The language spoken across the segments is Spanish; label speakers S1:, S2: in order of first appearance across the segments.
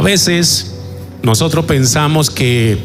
S1: veces nosotros pensamos que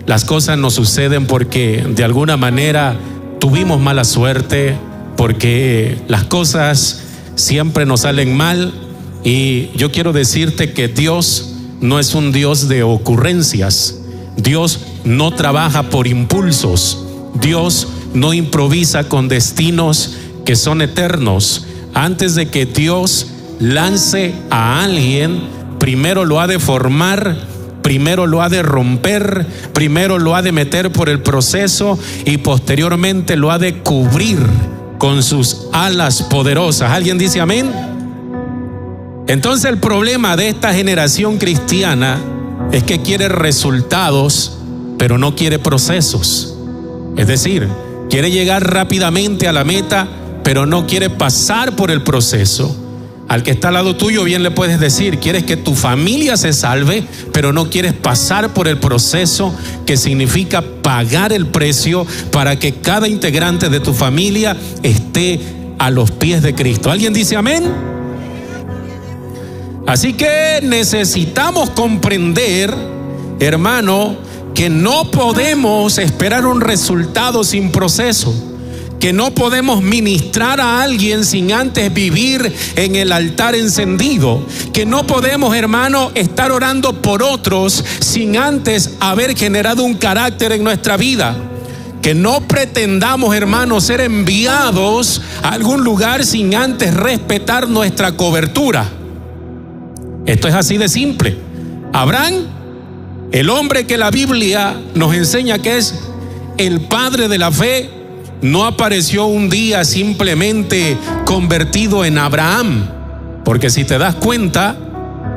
S1: las cosas nos suceden porque de alguna manera tuvimos mala suerte, porque las cosas siempre nos salen mal. Y yo quiero decirte que Dios no es un Dios de ocurrencias. Dios no trabaja por impulsos. Dios no improvisa con destinos que son eternos. Antes de que Dios lance a alguien, primero lo ha de formar, primero lo ha de romper, primero lo ha de meter por el proceso y posteriormente lo ha de cubrir con sus alas poderosas. ¿Alguien dice amén? Entonces el problema de esta generación cristiana es que quiere resultados, pero no quiere procesos. Es decir, quiere llegar rápidamente a la meta, pero no quiere pasar por el proceso. Al que está al lado tuyo bien le puedes decir: quieres que tu familia se salve, pero no quieres pasar por el proceso que significa pagar el precio para que cada integrante de tu familia esté a los pies de Cristo. ¿Alguien dice amén? Así que necesitamos comprender, hermano, que no podemos esperar un resultado sin proceso. Que no podemos ministrar a alguien sin antes vivir en el altar encendido. Que no podemos, hermano, estar orando por otros sin antes haber generado un carácter en nuestra vida. Que no pretendamos, hermano, ser enviados a algún lugar sin antes respetar nuestra cobertura. Esto es así de simple. Abraham, el hombre que la Biblia nos enseña que es el padre de la fe, no apareció un día simplemente convertido en Abraham. Porque si te das cuenta,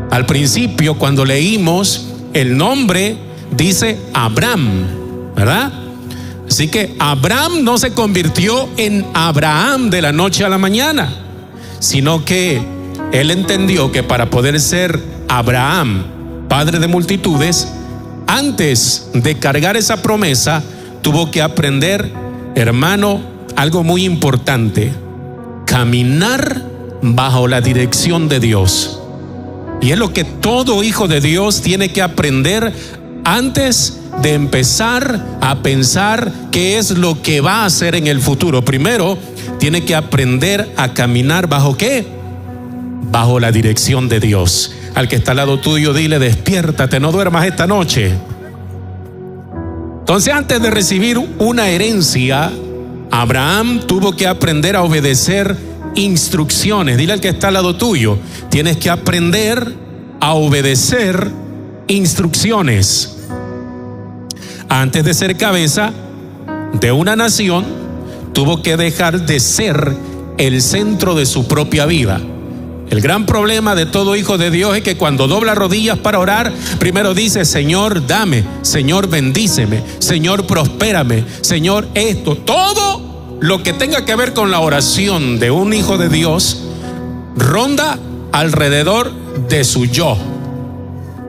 S1: al principio cuando leímos el nombre dice Abram, ¿verdad? Así que Abraham no se convirtió en Abraham de la noche a la mañana, sino que él entendió que para poder ser Abraham, padre de multitudes, antes de cargar esa promesa, tuvo que aprender, hermano, algo muy importante: caminar bajo la dirección de Dios. Y es lo que todo hijo de Dios tiene que aprender antes de empezar a pensar qué es lo que va a hacer en el futuro. Primero, tiene que aprender a caminar bajo ¿qué? Bajo la dirección de Dios. Al que está al lado tuyo, dile: despiértate, no duermas esta noche. Entonces, antes de recibir una herencia, Abraham tuvo que aprender a obedecer instrucciones. Dile al que está al lado tuyo: tienes que aprender a obedecer instrucciones. Antes de ser cabeza de una nación, tuvo que dejar de ser el centro de su propia vida. El gran problema de todo hijo de Dios es que cuando dobla rodillas para orar, primero dice: Señor, dame, Señor, bendíceme, Señor, prospérame, Señor, esto. Todo lo que tenga que ver con la oración de un hijo de Dios ronda alrededor de su yo.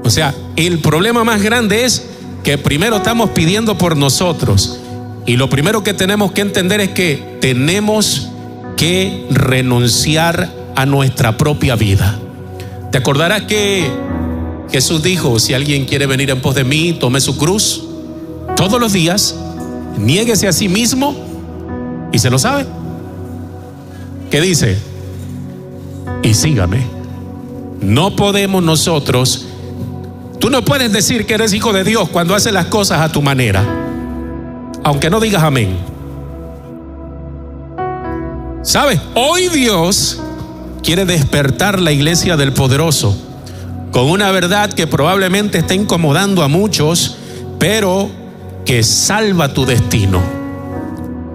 S1: O sea, el problema más grande es que primero estamos pidiendo por nosotros, y lo primero que tenemos que entender es que tenemos que renunciar a nuestra propia vida. Te acordarás que Jesús dijo: si alguien quiere venir en pos de mí, tome su cruz todos los días, niéguese a sí mismo, y se lo sabe. ¿Qué dice? Y sígame. No podemos nosotros, tú no puedes decir que eres hijo de Dios cuando haces las cosas a tu manera, aunque no digas amén. ¿Sabes? Hoy Dios quiere despertar la iglesia del poderoso con una verdad que probablemente está incomodando a muchos, pero que salva tu destino.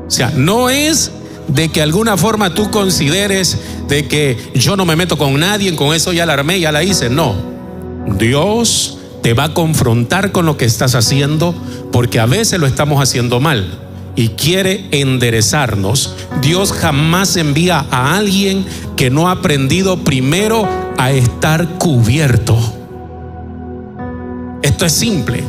S1: O sea, no es de que de alguna forma tú consideres de que yo no me meto con nadie, con eso ya la armé, ya la hice. No, Dios te va a confrontar con lo que estás haciendo, porque a veces lo estamos haciendo mal y quiere enderezarnos. Dios jamás envía a alguien que no ha aprendido primero a estar cubierto. Esto es simple.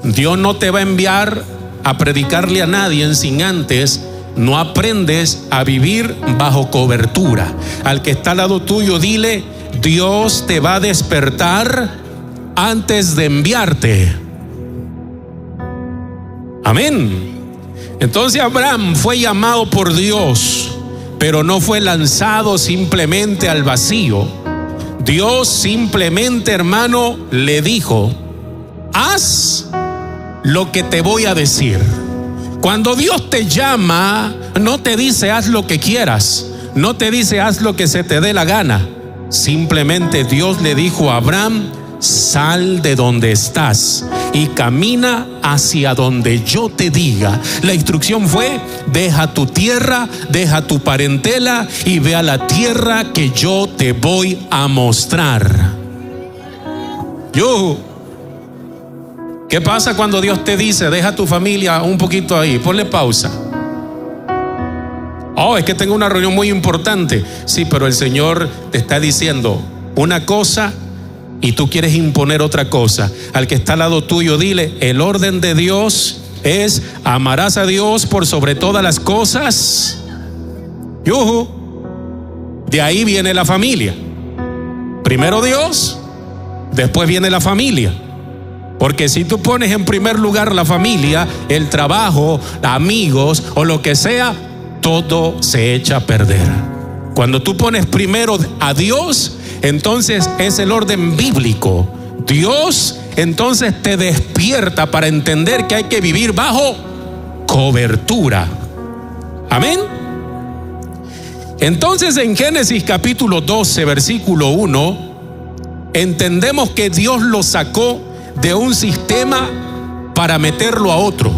S1: Dios no te va a enviar a predicarle a nadie sin antes no aprendes a vivir bajo cobertura. Al que está al lado tuyo, dile: Dios te va a despertar antes de enviarte. Amén. Entonces Abraham fue llamado por Dios, pero no fue lanzado simplemente al vacío. Dios simplemente, hermano, le dijo: haz lo que te voy a decir. Cuando Dios te llama, no te dice haz lo que quieras, no te dice haz lo que se te dé la gana. Simplemente Dios le dijo a Abraham: sal de donde estás y camina hacia donde yo te diga. La instrucción fue: deja tu tierra, deja tu parentela y ve a la tierra que yo te voy a mostrar. ¿Qué pasa cuando Dios te dice deja tu familia un poquito ahí? Ponle pausa. Oh, es que tengo una reunión muy importante. Sí, pero el Señor te está diciendo una cosa y tú quieres imponer otra cosa. Al que está al lado tuyo, dile: el orden de Dios es amarás a Dios por sobre todas las cosas. De ahí viene la familia. Primero Dios, después viene la familia. Porque si tú pones en primer lugar la familia, el trabajo, amigos o lo que sea, todo se echa a perder. Cuando tú pones primero a Dios, entonces es el orden bíblico. Dios entonces te despierta para entender que hay que vivir bajo cobertura. Amén. Entonces en Génesis capítulo 12 versículo 1 entendemos que Dios lo sacó de un sistema para meterlo a otro.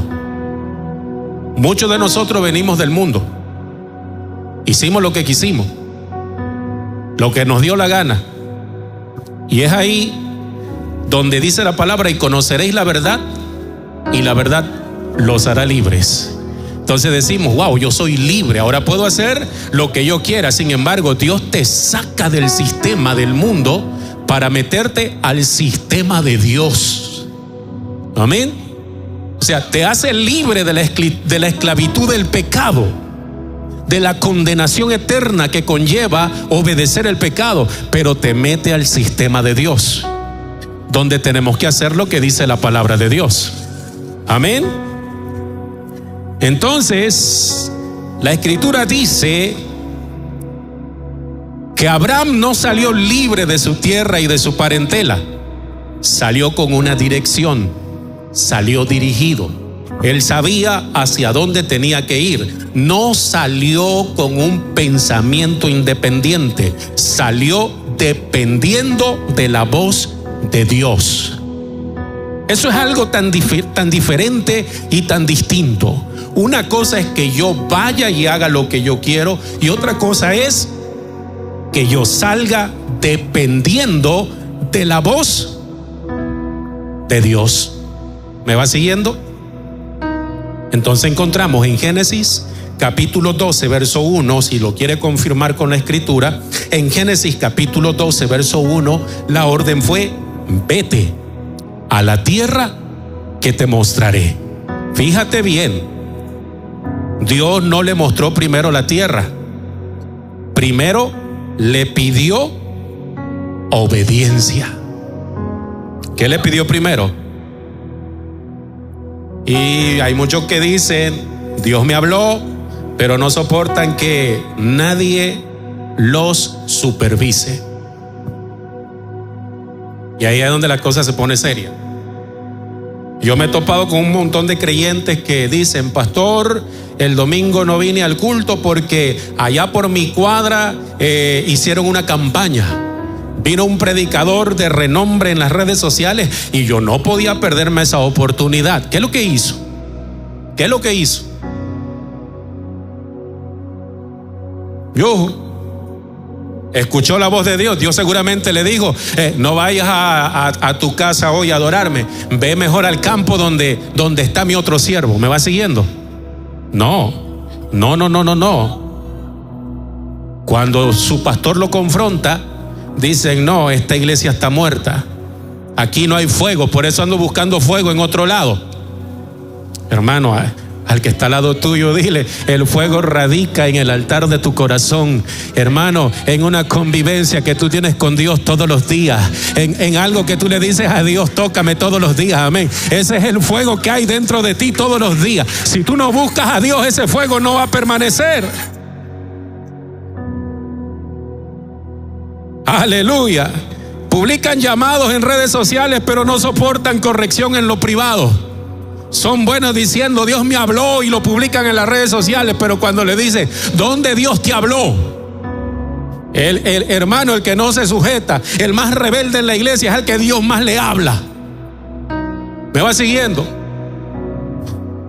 S1: Muchos de nosotros venimos del mundo, hicimos lo que quisimos, lo que nos dio la gana, y es ahí donde dice la palabra: y conoceréis la verdad, y la verdad los hará libres. Entonces decimos: wow, yo soy libre, ahora puedo hacer lo que yo quiera. Sin embargo, Dios te saca del sistema del mundo para meterte al sistema de Dios. Amén. O sea, te hace libre de la esclavitud del pecado, de la condenación eterna que conlleva obedecer el pecado, pero te mete al sistema de Dios, donde tenemos que hacer lo que dice la palabra de Dios. Amén. Entonces, la Escritura dice que Abraham no salió libre de su tierra y de su parentela, salió con una dirección, salió dirigido. Él sabía hacia dónde tenía que ir. No salió con un pensamiento independiente, salió dependiendo de la voz de Dios. Eso es algo tan diferente y tan distinto. Una cosa es que yo vaya y haga lo que yo quiero, y otra cosa es que yo salga dependiendo de la voz de Dios. ¿Me va siguiendo? Entonces encontramos en Génesis capítulo 12 verso 1, si lo quiere confirmar con la Escritura, en Génesis capítulo 12 verso 1, la orden fue: vete a la tierra que te mostraré. Fíjate bien, Dios no le mostró primero la tierra, primero le pidió obediencia. ¿Qué le pidió primero? Y hay muchos que dicen: Dios me habló, pero no soportan que nadie los supervise. Y ahí es donde la cosa se pone seria. Yo me he topado con un montón de creyentes que dicen: pastor, el domingo no vine al culto porque allá por mi cuadra hicieron una campaña. Vino un predicador de renombre en las redes sociales y yo no podía perderme esa oportunidad. ¿Qué es lo que hizo? ¿Qué es lo que hizo? Escuchó la voz de Dios. Dios seguramente le dijo: no vayas a tu casa hoy a adorarme, ve mejor al campo donde está mi otro siervo. ¿Me va siguiendo? No. Cuando su pastor lo confronta, dicen: no, esta iglesia está muerta, aquí no hay fuego, por eso ando buscando fuego en otro lado. Hermano, Al que está al lado tuyo, dile: el fuego radica en el altar de tu corazón, hermano, en una convivencia que tú tienes con Dios todos los días, en algo que tú le dices a Dios: tócame todos los días, amén. Ese es el fuego que hay dentro de ti todos los días. Si tú no buscas a Dios, ese fuego no va a permanecer. Aleluya. Publican llamados en redes sociales, pero no soportan corrección en lo privado. Son buenos diciendo: Dios me habló, y lo publican en las redes sociales, pero cuando le dicen: ¿dónde Dios te habló? El hermano, el que no se sujeta, el más rebelde en la iglesia, es el que Dios más le habla. ¿Me va siguiendo?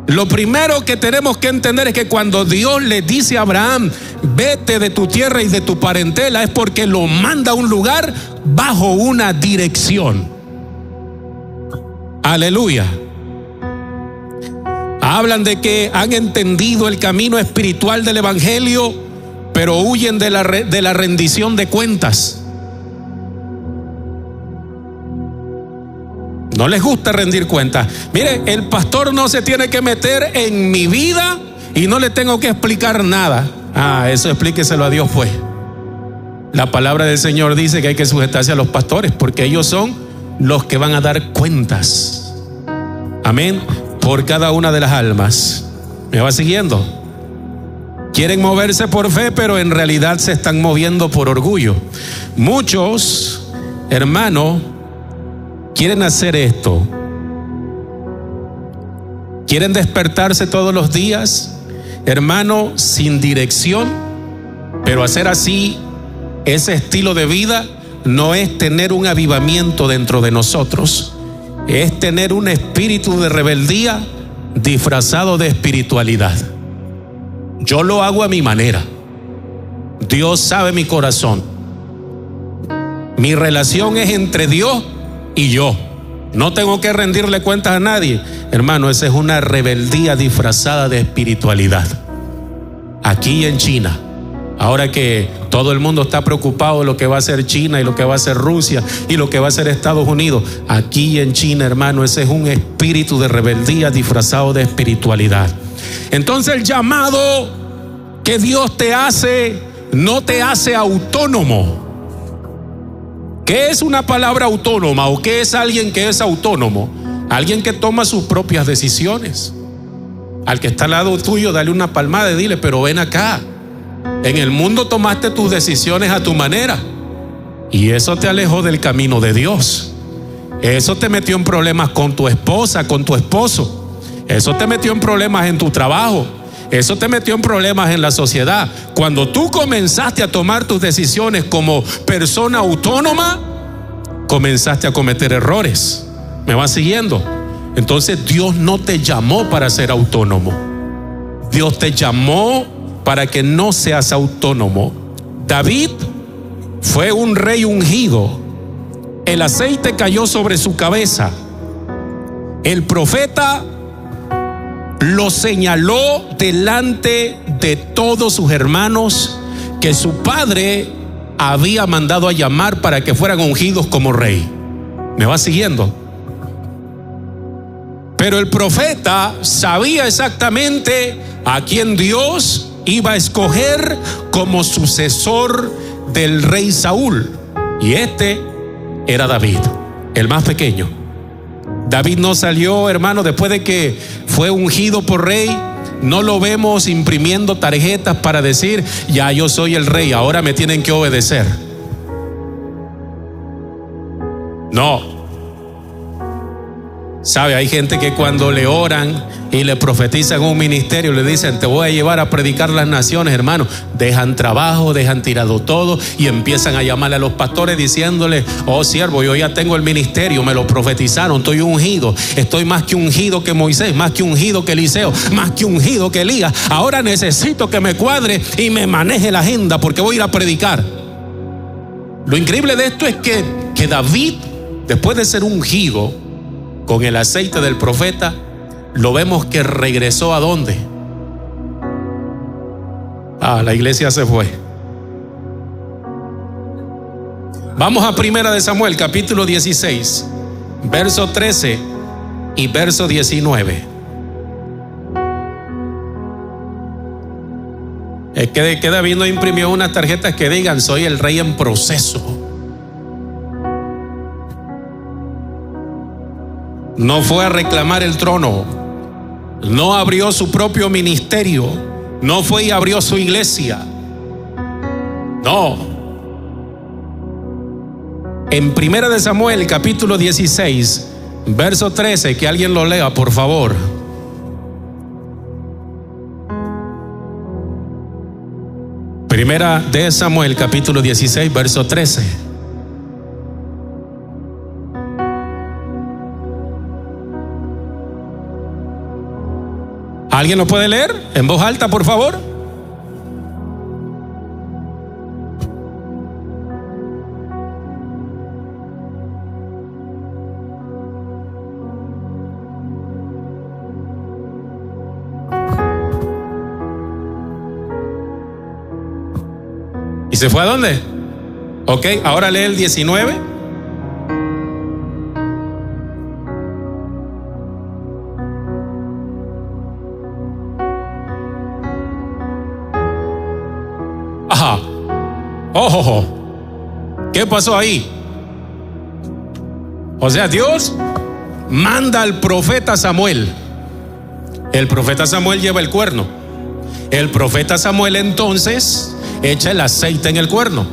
S1: Lo primero que tenemos que entender es que cuando Dios le dice a Abraham: vete de tu tierra y de tu parentela, es porque lo manda a un lugar bajo una dirección. Aleluya. Hablan de que han entendido el camino espiritual del evangelio, pero huyen de la rendición de cuentas. No les gusta rendir cuentas. Mire, el pastor no se tiene que meter en mi vida y no le tengo que explicar nada. Eso explíqueselo a Dios, pues. La palabra del Señor dice que hay que sujetarse a los pastores, porque ellos son los que van a dar cuentas. Amén. Por cada una de las almas. ¿Me va siguiendo? Quieren moverse por fe, pero en realidad se están moviendo por orgullo. Muchos, hermanos, quieren hacer esto. Quieren despertarse todos los días, hermano, sin dirección. Pero hacer así, ese estilo de vida, no es tener un avivamiento dentro de nosotros. Es tener un espíritu de rebeldía disfrazado de espiritualidad. Yo lo hago a mi manera. Dios sabe mi corazón. Mi relación es entre Dios y yo. No tengo que rendirle cuentas a nadie. Hermano, esa es una rebeldía disfrazada de espiritualidad. Aquí en China, ahora que todo el mundo está preocupado de lo que va a hacer China y lo que va a hacer Rusia y lo que va a hacer Estados Unidos, aquí en China, hermano, ese es un espíritu de rebeldía disfrazado de espiritualidad. Entonces el llamado que Dios te hace no te hace autónomo. ¿Qué es una palabra autónoma o qué es alguien que es autónomo? Alguien que toma sus propias decisiones. Al que está al lado tuyo, dale una palmada y dile: pero ven acá. En el mundo tomaste tus decisiones a tu manera y eso te alejó del camino de Dios. Eso te metió en problemas con tu esposa, con tu esposo. Eso te metió en problemas en tu trabajo. Eso te metió en problemas en la sociedad. Cuando tú comenzaste a tomar tus decisiones como persona autónoma, comenzaste a cometer errores. ¿Me vas siguiendo? Entonces Dios no te llamó para ser autónomo. Dios te llamó para que no seas autónomo. David fue un rey ungido. El aceite cayó sobre su cabeza. El profeta lo señaló delante de todos sus hermanos que su padre había mandado a llamar para que fueran ungidos como rey. ¿Me va siguiendo? Pero el profeta sabía exactamente a quién Dios iba a escoger como sucesor del rey Saúl. Y este era David, el más pequeño. David no salió, hermano, después de que fue ungido por rey. No lo vemos imprimiendo tarjetas para decir: ya yo soy el rey, ahora me tienen que obedecer. No. ¿Sabe? Hay gente que cuando le oran y le profetizan un ministerio, le dicen: te voy a llevar a predicar las naciones, hermano. Dejan trabajo, dejan tirado todo y empiezan a llamarle a los pastores diciéndole: oh siervo, yo ya tengo el ministerio, me lo profetizaron, estoy ungido, estoy más que ungido que Moisés, más que ungido que Eliseo, más que ungido que Elías. Ahora necesito que me cuadre y me maneje la agenda porque voy a ir a predicar. Lo increíble de esto es que David, después de ser ungido con el aceite del profeta, lo vemos que regresó ¿a dónde? La iglesia se fue. Vamos a Primera de Samuel, capítulo 16, verso 13 y verso 19. Es que David no imprimió unas tarjetas que digan: soy el rey en proceso. No fue a reclamar el trono, no abrió su propio ministerio, no fue y abrió su iglesia. No. En 1 de Samuel, capítulo 16, verso 13, que alguien lo lea, por favor. Primera de Samuel, capítulo 16, verso 13. ¿Alguien lo puede leer en voz alta, por favor? ¿Y se fue a dónde? Ok, ahora lee el 19. Ajá. Ojo. ¿Qué pasó ahí? O sea, Dios manda al profeta Samuel. El profeta Samuel lleva el cuerno. El profeta Samuel entonces echa el aceite en el cuerno.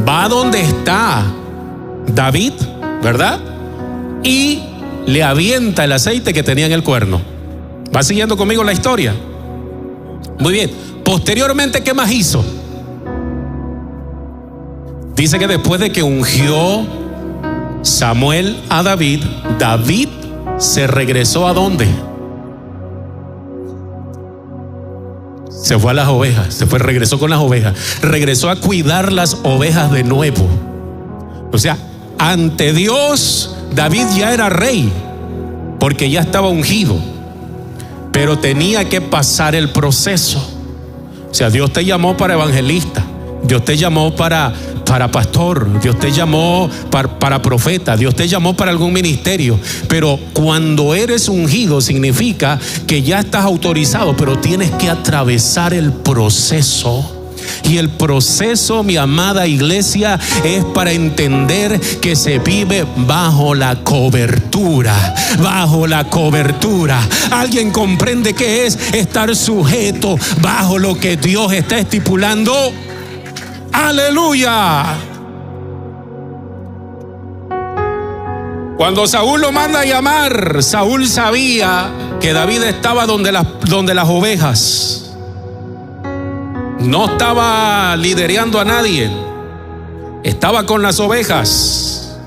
S1: Va donde está David, ¿verdad? Y le avienta el aceite que tenía en el cuerno. ¿Va siguiendo conmigo la historia? Muy bien. Posteriormente, ¿qué más hizo? Dice que después de que ungió Samuel a David, David se regresó ¿a dónde? Se fue a las ovejas, regresó con las ovejas, regresó a cuidar las ovejas de nuevo. O sea, ante Dios, David ya era rey, porque ya estaba ungido, pero tenía que pasar el proceso. O sea, Dios te llamó para evangelista, Dios te llamó para pastor, Dios te llamó para profeta, Dios te llamó para algún ministerio. Pero cuando eres ungido significa que ya estás autorizado, pero tienes que atravesar el proceso. Y el proceso, mi amada iglesia, es para entender que se vive bajo la cobertura. Bajo la cobertura. ¿Alguien comprende qué es estar sujeto bajo lo que Dios está estipulando? ¡Aleluya! Cuando Saúl lo manda a llamar, Saúl sabía que David estaba donde las ovejas. No estaba liderando a nadie, estaba con las ovejas.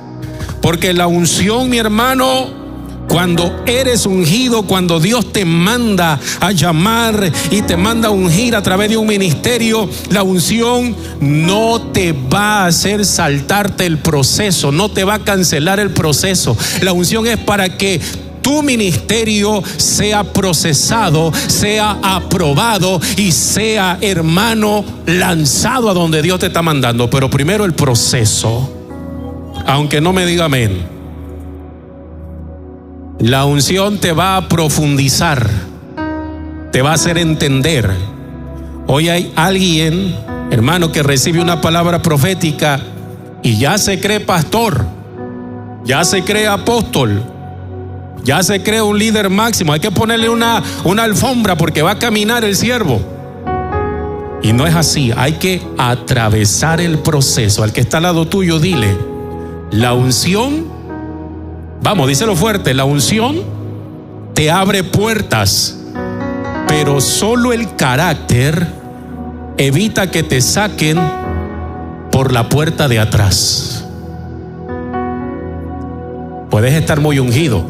S1: Porque la unción, mi hermano, cuando eres ungido, cuando Dios te manda a llamar y te manda a ungir a través de un ministerio, la unción no te va a hacer saltarte el proceso, no te va a cancelar el proceso. La unción es para que tu ministerio sea procesado, sea aprobado y sea, hermano, lanzado a donde Dios te está mandando. Pero primero el proceso. Aunque no me diga amén. La unción te va a profundizar, te va a hacer entender. Hoy hay alguien, hermano, que recibe una palabra profética y ya se cree pastor, ya se cree apóstol, ya se cree un líder máximo. Hay que ponerle una alfombra porque va a caminar el siervo. Y no es así, hay que atravesar el proceso. Al que está al lado tuyo, dile: la unción, vamos, díselo fuerte, la unción te abre puertas, pero solo el carácter evita que te saquen por la puerta de atrás. Puedes estar muy ungido,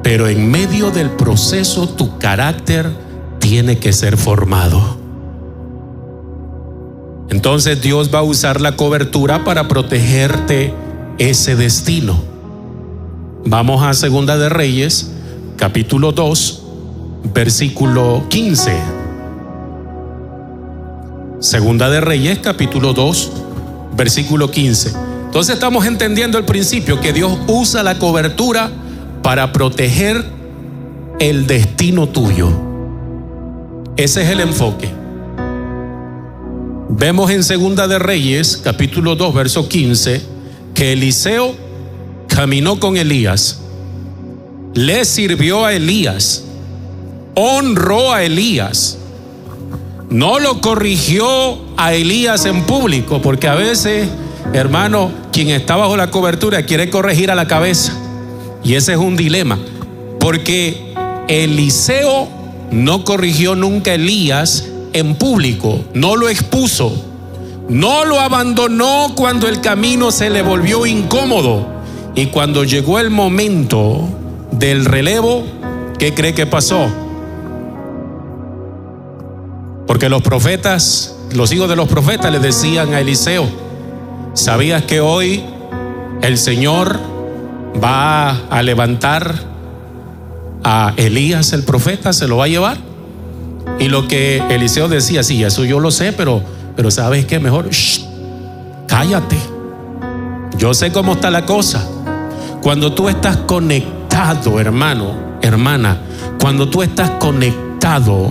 S1: pero en medio del proceso tu carácter tiene que ser formado. Entonces Dios va a usar la cobertura para protegerte ese destino. Vamos a Segunda de Reyes, capítulo 2, versículo 15. Segunda de Reyes, capítulo 2, versículo 15. Entonces estamos entendiendo el principio que Dios usa la cobertura para proteger el destino tuyo. Ese es el enfoque. Vemos en Segunda de Reyes, capítulo 2, verso 15, que Eliseo caminó con Elías, le sirvió a Elías, honró a Elías, no lo corrigió a Elías en público, porque a veces, hermano, quien está bajo la cobertura quiere corregir a la cabeza, y ese es un dilema, porque Eliseo no corrigió nunca a Elías en público, no lo expuso, no lo abandonó cuando el camino se le volvió incómodo, y cuando llegó el momento del relevo, ¿qué cree que pasó? Porque los profetas, los hijos de los profetas le decían a Eliseo: ¿sabías que hoy el Señor va a levantar a Elías el profeta? ¿Se lo va a llevar? Y lo que Eliseo decía: sí, eso yo lo sé, pero ¿sabes qué? Mejor cállate. Yo sé cómo está la cosa. Cuando tú estás conectado, hermano, hermana, cuando tú estás conectado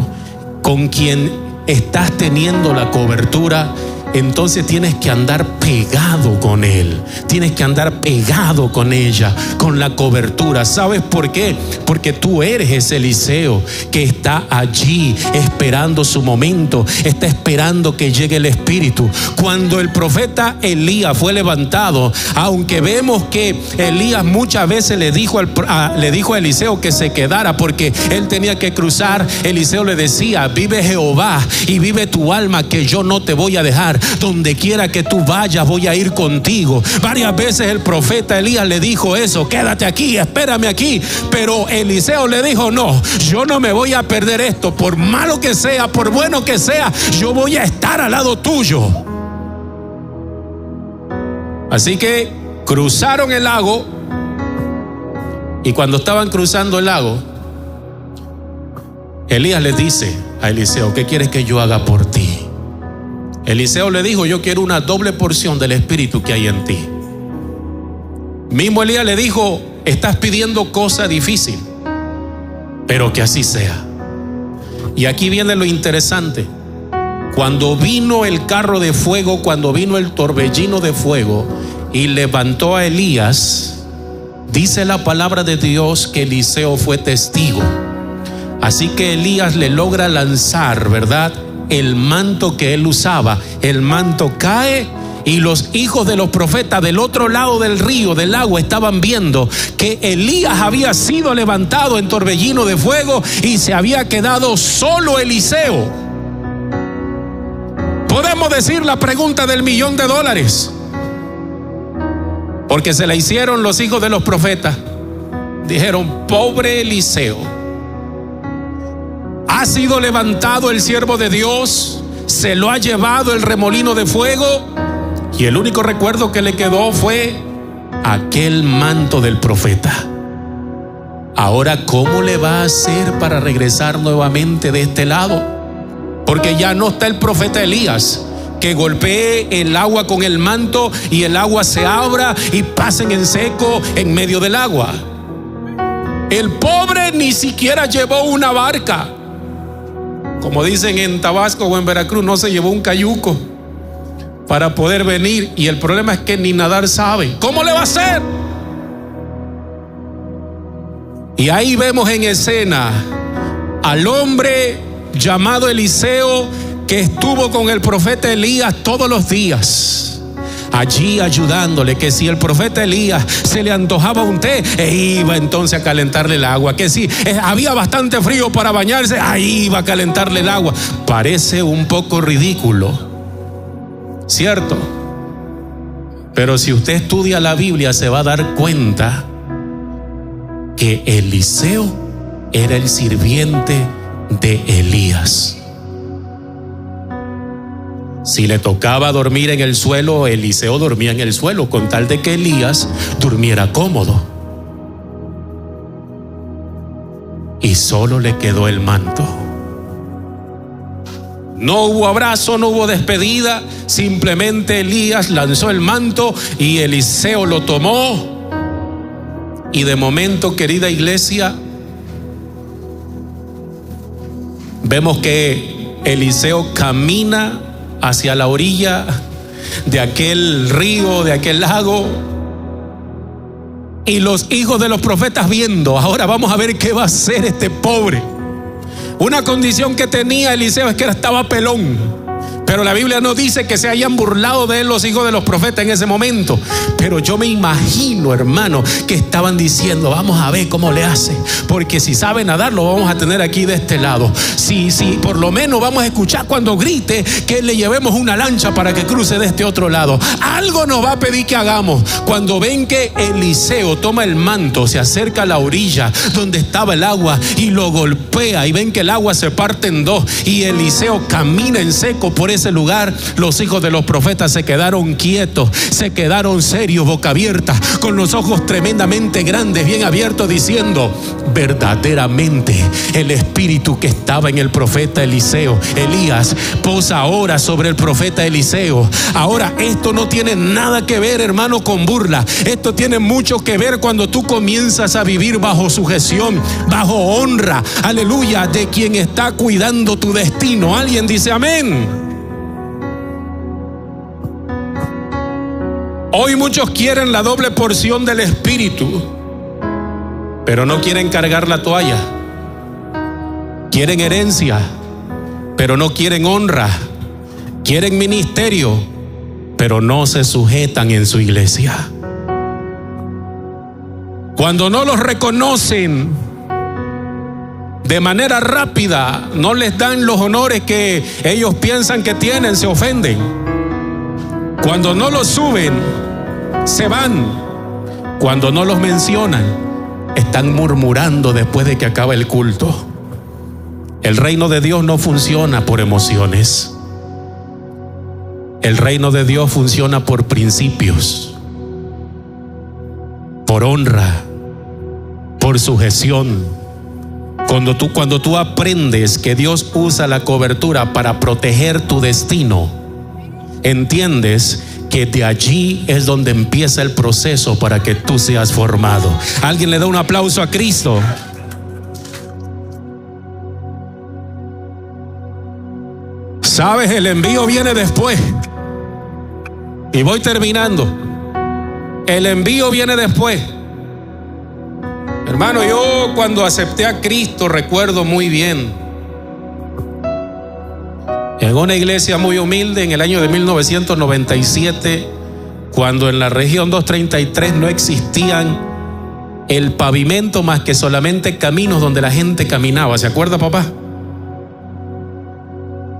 S1: con quien estás teniendo la cobertura, entonces tienes que andar pegado con él, tienes que andar pegado con ella, con la cobertura. ¿Sabes por qué? Porque tú eres ese Eliseo que está allí esperando su momento, está esperando que llegue el Espíritu. Cuando el profeta Elías fue levantado, aunque vemos que Elías muchas veces le dijo a Eliseo que se quedara porque él tenía que cruzar, Eliseo le decía: vive Jehová y vive tu alma, que yo no te voy a dejar. Donde quiera que tú vayas, voy a ir contigo. Varias veces el profeta Elías le dijo eso: quédate aquí, espérame aquí. Pero Eliseo le dijo: no, yo no me voy a perder esto. Por malo que sea, por bueno que sea, yo voy a estar al lado tuyo. Así que cruzaron el lago, y cuando estaban cruzando el lago, Elías le dice a Eliseo: ¿qué quieres que yo haga por ti? Eliseo le dijo: yo quiero una doble porción del Espíritu que hay en ti. Mismo Elías le dijo: estás pidiendo cosa difícil, pero que así sea. Y aquí viene lo interesante. Cuando vino el carro de fuego, cuando vino el torbellino de fuego y levantó a Elías, dice la palabra de Dios que Eliseo fue testigo. Así que Elías le logra lanzar, ¿verdad?, el manto que él usaba. El manto cae, y los hijos de los profetas del otro lado del río, del agua, estaban viendo que Elías había sido levantado en torbellino de fuego y se había quedado solo Eliseo. Podemos decir la pregunta del $1.000.000, porque se la hicieron los hijos de los profetas. Dijeron: pobre Eliseo, ha sido levantado el siervo de Dios, se lo ha llevado el remolino de fuego, y el único recuerdo que le quedó fue aquel manto del profeta. Ahora, ¿cómo le va a hacer para regresar nuevamente de este lado? Porque ya no está el profeta Elías que golpee el agua con el manto y el agua se abra y pasen en seco en medio del agua. El pobre ni siquiera llevó una barca. Como dicen en Tabasco o en Veracruz, no se llevó un cayuco para poder venir. Y el problema es que ni nadar sabe. ¿Cómo le va a hacer? Y ahí vemos en escena al hombre llamado Eliseo, que estuvo con el profeta Elías todos los días, allí ayudándole. Que si el profeta Elías se le antojaba un té, iba entonces a calentarle el agua. Que si había bastante frío para bañarse, ahí iba a calentarle el agua. Parece un poco ridículo, ¿cierto? Pero si usted estudia la Biblia, se va a dar cuenta que Eliseo era el sirviente de Elías. Si le tocaba dormir en el suelo, Eliseo dormía en el suelo, con tal de que Elías durmiera cómodo. Y solo le quedó el manto. No hubo abrazo, no hubo despedida. Simplemente Elías lanzó el manto y Eliseo lo tomó. Y de momento, querida iglesia, vemos que Eliseo camina hacia la orilla de aquel río, de aquel lago, y los hijos de los profetas viendo, ahora vamos a ver qué va a hacer este pobre. Una condición que tenía Eliseo es que estaba pelón. Pero la Biblia no dice que se hayan burlado de él los hijos de los profetas en ese momento. Pero yo me imagino, hermano, que estaban diciendo, vamos a ver cómo le hace. Porque si sabe nadar, lo vamos a tener aquí de este lado. Si por lo menos vamos a escuchar cuando grite que le llevemos una lancha para que cruce de este otro lado. Algo nos va a pedir que hagamos. Cuando ven que Eliseo toma el manto, se acerca a la orilla donde estaba el agua y lo golpea, y ven que el agua se parte en dos y Eliseo camina en seco por ese lugar, los hijos de los profetas se quedaron quietos, se quedaron serios, boca abierta, con los ojos tremendamente grandes, bien abiertos, diciendo, verdaderamente el espíritu que estaba en el profeta Elías posa ahora sobre el profeta Eliseo. Ahora, esto no tiene nada que ver, hermano, con burla. Esto tiene mucho que ver cuando tú comienzas a vivir bajo sujeción, bajo honra, aleluya, de quien está cuidando tu destino. Alguien dice amén. Hoy muchos quieren la doble porción del Espíritu, pero no quieren cargar la toalla. Quieren herencia, pero no quieren honra. Quieren ministerio, pero no se sujetan en su iglesia. Cuando no los reconocen de manera rápida, no les dan los honores que ellos piensan que tienen, se ofenden. Cuando no los suben, se van. Cuando no los mencionan, están murmurando después de que acaba el culto. El reino de Dios no funciona por emociones. El reino de Dios funciona por principios, por honra, por sujeción. Cuando tú aprendes que Dios usa la cobertura para proteger tu destino, entiendes que de allí es donde empieza el proceso para que tú seas formado. ¿Alguien le da un aplauso a Cristo? Sabes, el envío viene después. Y voy terminando. El envío viene después. Hermano, yo cuando acepté a Cristo recuerdo muy bien, en una iglesia muy humilde en el año de 1997, cuando en la región 233 no existían el pavimento más que solamente caminos donde la gente caminaba. ¿Se acuerda, papá?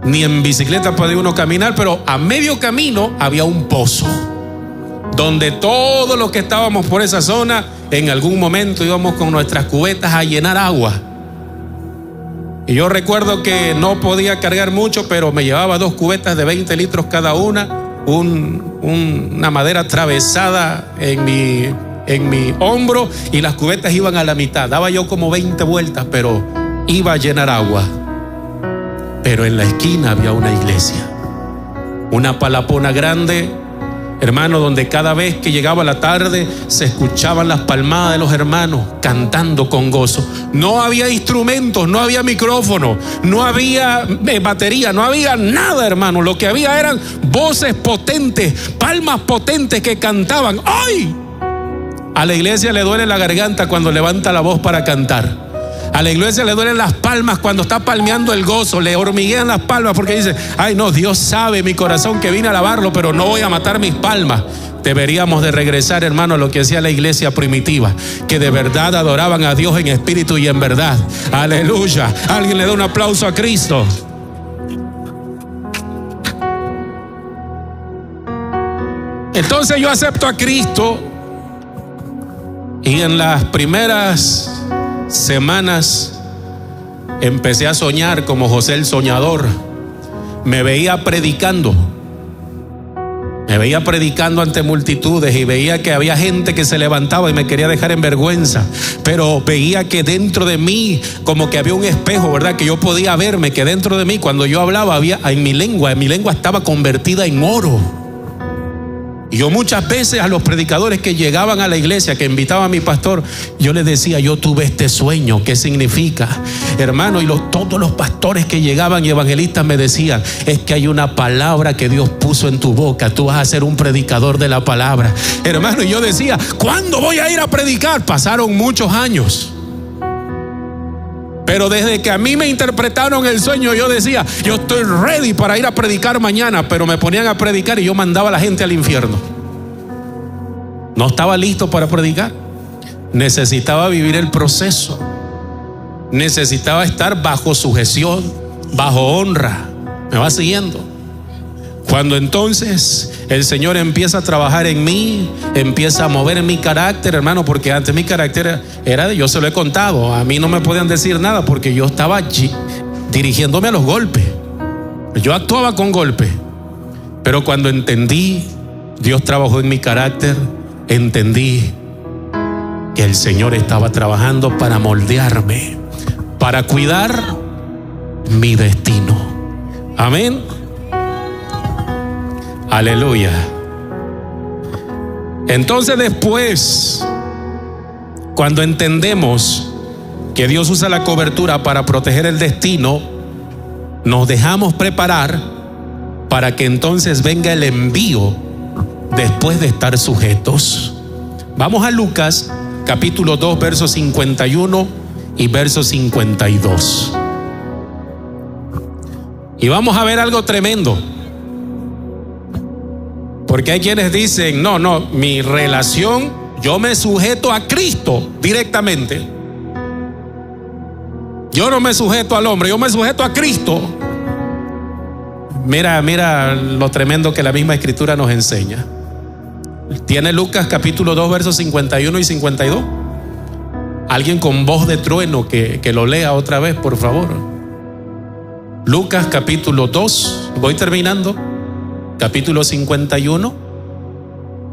S1: Ni en bicicleta podía uno caminar, pero a medio camino había un pozo donde todos los que estábamos por esa zona en algún momento íbamos con nuestras cubetas a llenar agua. Y yo recuerdo que no podía cargar mucho, pero me llevaba 2 cubetas de 20 litros cada una, una madera atravesada en mi hombro, y las cubetas iban a la mitad. Daba yo como 20 vueltas, pero iba a llenar agua. Pero en la esquina había una iglesia, una palapona grande, hermano, donde cada vez que llegaba la tarde se escuchaban las palmadas de los hermanos cantando con gozo. No había instrumentos, no había micrófono, no había batería, no había nada, hermano. Lo que había eran voces potentes, palmas potentes que cantaban. ¡Ay! A la iglesia le duele la garganta cuando levanta la voz para cantar. A la iglesia le duelen las palmas cuando está palmeando el gozo, le hormiguean las palmas porque dice, ay no, Dios sabe mi corazón que vine a alabarlo, pero no voy a matar mis palmas. Deberíamos de regresar, hermano, a lo que hacía la iglesia primitiva, que de verdad adoraban a Dios en espíritu y en verdad. Aleluya. Alguien le da un aplauso a Cristo. Entonces yo acepto a Cristo, y en las primeras semanas empecé a soñar como José el soñador. Me veía predicando ante multitudes, y veía que había gente que se levantaba y me quería dejar en vergüenza, pero veía que dentro de mí como que había un espejo, ¿verdad? Que yo podía verme, que dentro de mí cuando yo hablaba había, en mi lengua estaba convertida en oro. Y yo muchas veces a los predicadores que llegaban a la iglesia, que invitaba a mi pastor, yo les decía, yo tuve este sueño, ¿qué significa? Hermano, y todos los pastores que llegaban y evangelistas me decían, es que hay una palabra que Dios puso en tu boca, tú vas a ser un predicador de la palabra. Hermano, y yo decía, ¿cuándo voy a ir a predicar? Pasaron muchos años. Pero desde que a mí me interpretaron el sueño, yo decía, yo estoy ready para ir a predicar mañana. Pero me ponían a predicar y yo mandaba a la gente al infierno. No estaba listo para predicar. Necesitaba vivir el proceso. Necesitaba estar bajo sujeción, bajo honra. ¿Me va siguiendo? Cuando entonces el Señor empieza a trabajar en mí, empieza a mover mi carácter, hermano, porque antes mi carácter era de, yo se lo he contado, a mí no me podían decir nada porque yo estaba allí dirigiéndome a los golpes. Yo actuaba con golpes. Pero cuando entendí, Dios trabajó en mi carácter, entendí que el Señor estaba trabajando para moldearme, para cuidar mi destino. Amén. Aleluya. Entonces después, cuando entendemos que Dios usa la cobertura para proteger el destino, nos dejamos preparar para que entonces venga el envío después de estar sujetos. Vamos a Lucas capítulo 2 versos 51 y verso 52. Y vamos a ver algo tremendo. Porque hay quienes dicen, no, mi relación, yo me sujeto a Cristo directamente. Yo no me sujeto al hombre, yo me sujeto a Cristo. Mira lo tremendo que la misma Escritura nos enseña. ¿Tiene Lucas capítulo 2 versos 51 y 52? Alguien con voz de trueno que lo lea otra vez, por favor. Lucas capítulo 2, voy terminando. Capítulo 51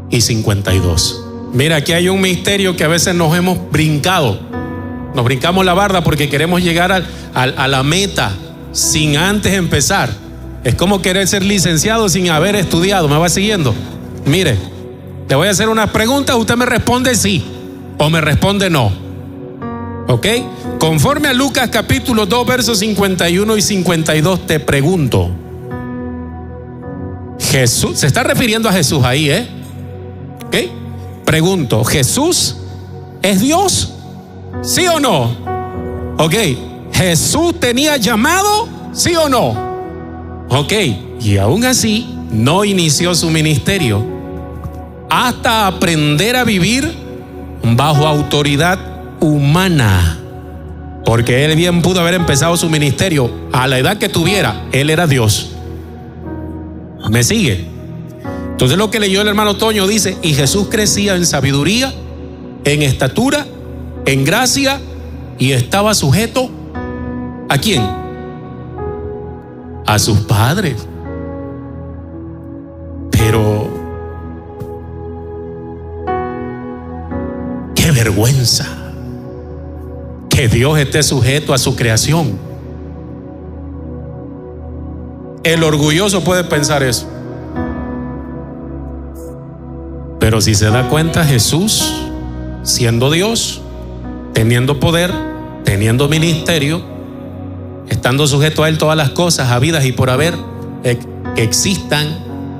S1: y 52. Mira, aquí hay un misterio que a veces nos hemos brincado. Nos brincamos la barda porque queremos llegar a la meta sin antes empezar. Es como querer ser licenciado sin haber estudiado. ¿Me va siguiendo? Mire, le voy a hacer unas preguntas. Usted me responde sí o me responde no. ¿Ok? Conforme a Lucas capítulo 2 versos 51 y 52, te pregunto. Jesús, se está refiriendo a Jesús ahí, ¿ok? Pregunto, ¿Jesús es Dios? ¿Sí o no? Ok, ¿Jesús tenía llamado? ¿Sí o no? Ok, y aún así no inició su ministerio hasta aprender a vivir bajo autoridad humana. Porque él bien pudo haber empezado su ministerio a la edad que tuviera, él era Dios. ¿Me sigue? Entonces lo que leyó el hermano Toño dice, y Jesús crecía en sabiduría, en estatura, en gracia, y estaba sujeto ¿a quién? A sus padres. Pero qué vergüenza que Dios esté sujeto a su creación. El orgulloso puede pensar eso. Pero si se da cuenta, Jesús, siendo Dios, teniendo poder, teniendo ministerio, estando sujeto a Él todas las cosas, habidas y por haber, que existan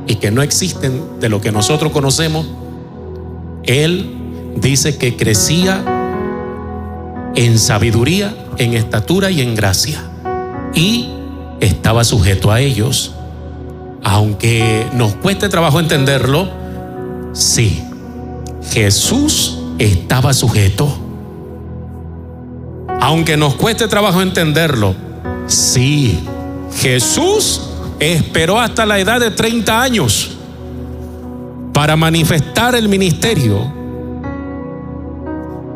S1: y que no existen de lo que nosotros conocemos, Él dice que crecía en sabiduría, en estatura y en gracia. Y estaba sujeto a ellos. Aunque nos cueste trabajo entenderlo, sí, Jesús estaba sujeto. Aunque nos cueste trabajo entenderlo, sí, Jesús esperó hasta la edad de 30 años para manifestar el ministerio.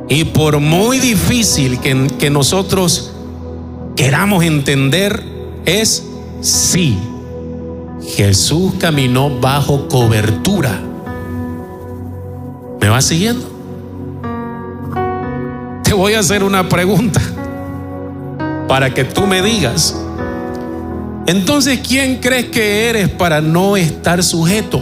S1: Y por muy difícil que nosotros queramos entender, es sí, Jesús caminó bajo cobertura. ¿Me vas siguiendo? Te voy a hacer una pregunta para que tú me digas. Entonces, ¿quién crees que eres para no estar sujeto?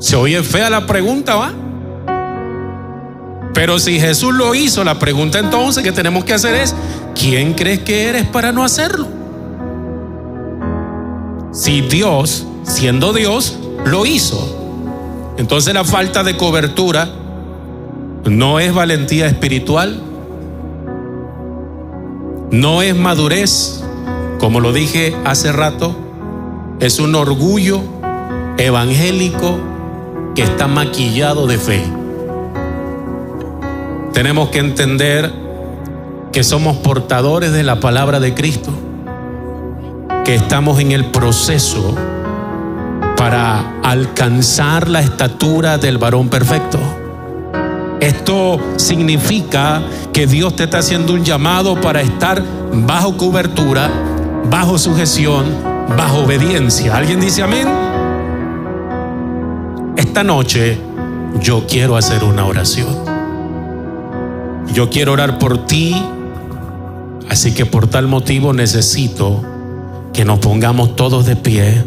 S1: Se oye fea la pregunta, ¿va? Pero si Jesús lo hizo, la pregunta entonces que tenemos que hacer es: ¿quién crees que eres para no hacerlo? Si Dios, siendo Dios, lo hizo, entonces la falta de cobertura no es valentía espiritual, no es madurez, como lo dije hace rato, es un orgullo evangélico que está maquillado de fe. Tenemos que entender que somos portadores de la palabra de Cristo, que estamos en el proceso para alcanzar la estatura del varón perfecto. Esto significa que Dios te está haciendo un llamado para estar bajo cobertura, bajo sujeción, bajo obediencia. ¿Alguien dice amén? Esta noche yo quiero hacer una oración. Yo quiero orar por ti, así que por tal motivo necesito que nos pongamos todos de pie.